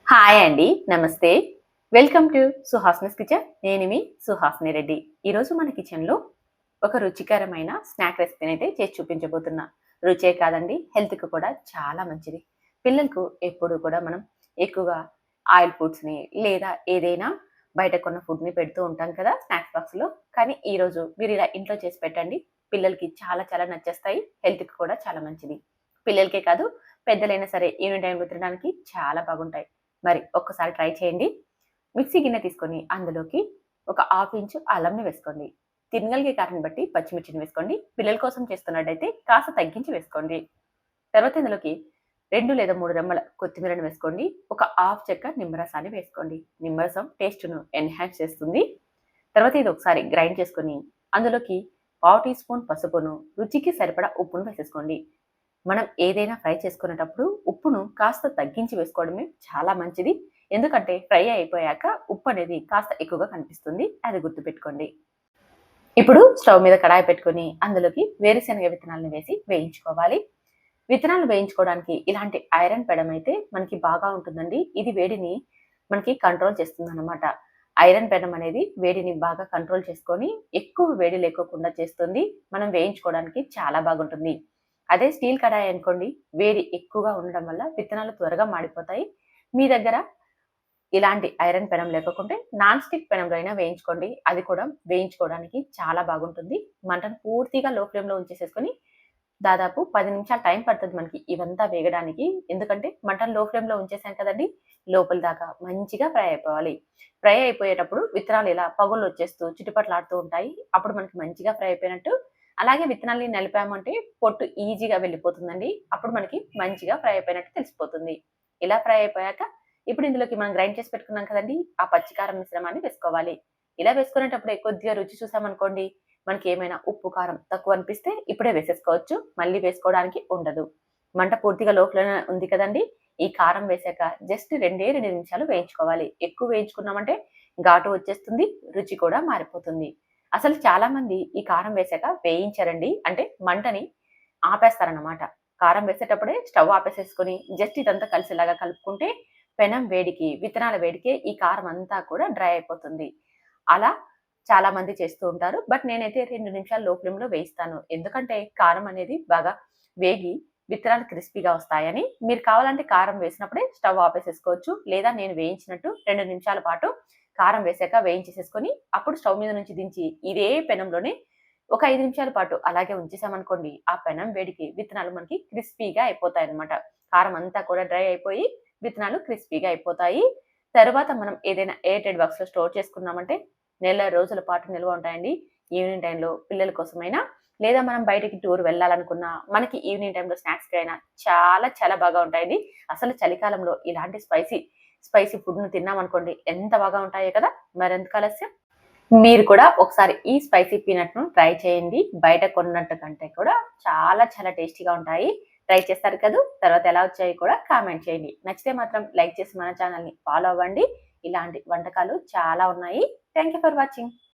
Hi అండి. నమస్తే. Welcome to Suhasini's kitchen. నేను మీ సుహాస్ని రెడ్డి. ఈరోజు మన కిచెన్‌లో ఒక రుచికరమైన స్నాక్ రెసిపీని అయితే చేసి చూపించబోతున్నా. రుచే కాదండి, హెల్త్‌కి కూడా చాలా మంచిది. పిల్లలకు ఎప్పుడు కూడా మనం ఎక్కువగా ఆయిల్ ఫుడ్స్‌ని లేదా ఏదైనా బయట కొన్న ఫుడ్‌ని పెడుతూ ఉంటాం కదా స్నాక్స్ బాక్స్‌లో. కానీ ఈరోజు మీరు ఇలా ఇంట్లో చేసి పెట్టండి. పిల్లలకి చాలా చాలా నచ్చేస్తాయి. హెల్త్‌కి కూడా చాలా మంచిది. పిల్లలకే కాదు, పెద్దలైనా సరే ఈవినింగ్ టైమ్‌లో తినడానికి చాలా బాగుంటాయి. మరి ఒక్కసారి ట్రై చేయండి. మిక్సీ గిన్నె తీసుకొని అందులోకి ఒక హాఫ్ ఇంచు అల్లంని వేసుకోండి. తినగలిగే కారాన్ని బట్టి పచ్చిమిర్చిని వేసుకోండి. పిల్లల కోసం చేస్తున్నట్టయితే కాస్త తగ్గించి వేసుకోండి. తర్వాత ఇందులోకి 2 లేదా 3 రెమ్మల కొత్తిమీరను వేసుకోండి. ఒక హాఫ్ చెక్క నిమ్మరసాన్ని వేసుకోండి. నిమ్మరసం టేస్ట్‌ను ఎన్హాన్స్ చేస్తుంది. తర్వాత ఇది ఒకసారి గ్రైండ్ చేసుకొని అందులోకి పావు టీ స్పూన్ పసుపును, రుచికి సరిపడా ఉప్పును వేసేసుకోండి. మనం ఏదైనా ఫ్రై చేసుకునేటప్పుడు ఉప్పును కాస్త తగ్గించి వేసుకోవడమే చాలా మంచిది. ఎందుకంటే ఫ్రై అయిపోయాక ఉప్పు అనేది కాస్త ఎక్కువగా కనిపిస్తుంది. అది గుర్తుపెట్టుకోండి. ఇప్పుడు స్టవ్ మీద కడాయి పెట్టుకొని అందులోకి వేరుశనగ విత్తనాలను వేసి వేయించుకోవాలి. విత్తనాలు వేయించుకోవడానికి ఇలాంటి ఐరన్ పెడం అయితే మనకి బాగా ఉంటుందండి. ఇది వేడిని మనకి కంట్రోల్ చేస్తుందన్నమాట. ఐరన్ పెనం అనేది వేడిని బాగా కంట్రోల్ చేసుకొని ఎక్కువ వేడి లేకోకుండా చేస్తుంది. మనం వేయించుకోవడానికి చాలా బాగుంటుంది. అదే స్టీల్ కడాయి అనుకోండి, వేడి ఎక్కువగా ఉండడం వల్ల విత్తనాలు త్వరగా మాడిపోతాయి. మీ దగ్గర ఇలాంటి ఐరన్ పెనం లేకపోతే నాన్ స్టిక్ పెనంలో అయినా వేయించుకోండి. అది కూడా వేయించుకోవడానికి చాలా బాగుంటుంది. మంటను పూర్తిగా లో ఫ్లేమ్‌లో ఉంచేసేసుకొని దాదాపు 10 నిమిషాలు టైం పడుతుంది మనకి ఇవంతా వేగడానికి. ఎందుకంటే మంటను లో ఫ్లేమ్‌లో ఉంచేసాం కదండీ! లోపల దాకా మంచిగా ఫ్రై అయిపోవాలి. ఫ్రై అయిపోయేటప్పుడు విత్తనాలు ఇలా పగుళ్ళొచ్చేస్తూ చిటపటలాడుతూ ఉంటాయి. అప్పుడు మనకి మంచిగా ఫ్రై అయిపోయినట్టు. అలాగే విత్తనాల్ని నలిపామంటే పొట్టు ఈజీగా వెళ్ళిపోతుందండి. అప్పుడు మనకి మంచిగా ఫ్రై అయిపోయినట్టు తెలిసిపోతుంది. ఇలా ఫ్రై అయిపోయాక ఇప్పుడు ఇందులోకి మనం గ్రైండ్ చేసి పెట్టుకున్నాం కదండీ! ఆ పచ్చికారం మిశ్రమాన్ని వేసుకోవాలి. ఇలా వేసుకునేటప్పుడే కొద్దిగా రుచి చూసామనుకోండి, మనకేమైనా ఉప్పు, కారం తక్కువ అనిపిస్తే ఇప్పుడే వేసేసుకోవచ్చు. మళ్ళీ వేసుకోవడానికి ఉండదు. మంట పూర్తిగా లో ఫ్లేమ్‌లో ఉంది కదండీ! ఈ కారం వేశాక జస్ట్ 2 నిమిషాలు వేయించుకోవాలి. ఎక్కువ వేయించుకున్నామంటే ఘాటు వచ్చేస్తుంది. రుచి కూడా మారిపోతుంది. అసలు చాలామంది ఈ కారం వేశాక వేయించరండి. అంటే మంటని ఆపేస్తారన్నమాట. కారం వేసేటప్పుడే స్టవ్ ఆపేసేసుకొని జస్ట్ ఇదంతా కలిసేలాగా కలుపుకుంటే పెనం వేడికి, విత్తనాల వేడికే ఈ కారం అంతా కూడా డ్రై అయిపోతుంది. అలా చాలా మంది చేస్తూ ఉంటారు. బట్ నేనైతే 2 నిమిషాలు లో ఫ్లేమ్‌లో వేయిస్తాను. ఎందుకంటే కారం అనేది బాగా వేగి విత్తనాలు క్రిస్పీగా వస్తాయని. మీరు కావాలంటే కారం వేసినప్పుడే స్టవ్ ఆపేసేసుకోవచ్చు. లేదా నేను వేయించినట్టు 2 నిమిషాల పాటు కారం వేశాక వేయించేసేసుకొని, అప్పుడు స్టవ్ మీద నుంచి దించి ఇదే పెనంలోనే ఒక 5 నిమిషాల పాటు అలాగే ఉంచేసామనుకోండి, ఆ పెనం వేడికి విత్తనాలు మనకి క్రిస్పీగా అయిపోతాయన్నమాట. కారం అంతా కూడా డ్రై అయిపోయి విత్తనాలు క్రిస్పీగా అయిపోతాయి. తరువాత మనం ఏదైనా ఎయిర్‌టైట్ బాక్స్‌లో స్టోర్ చేసుకున్నామంటే నెల రోజుల పాటు నిల్వ ఉంటాయండి. ఈవినింగ్ టైమ్‌లో పిల్లల కోసమైనా, లేదా మనం బయటికి టూర్ వెళ్ళాలనుకున్నా, మనకి ఈవినింగ్ టైమ్‌లో స్నాక్స్‌కి అయినా చాలా చాలా బాగా ఉంటాయండి. అసలు చలికాలంలో ఇలాంటి స్పైసీ ఫుడ్‌ని తిన్నామనుకోండి ఎంత బాగా ఉంటాయో కదా! మరెందుకు ఆలస్యం? మీరు కూడా ఒకసారి ఈ స్పైసీ పీనట్‌ను ట్రై చేయండి. బయట కొన్నట్టు కంటే కూడా చాలా చాలా టేస్టీగా ఉంటాయి. ట్రై చేస్తారు కదూ! తర్వాత ఎలా వచ్చాయో కూడా కామెంట్ చేయండి. నచ్చితే మాత్రం లైక్ చేసి మన ఛానెల్‌ని ఫాలో అవ్వండి. ఇలాంటి వంటకాలు చాలా ఉన్నాయి. Thank you for watching.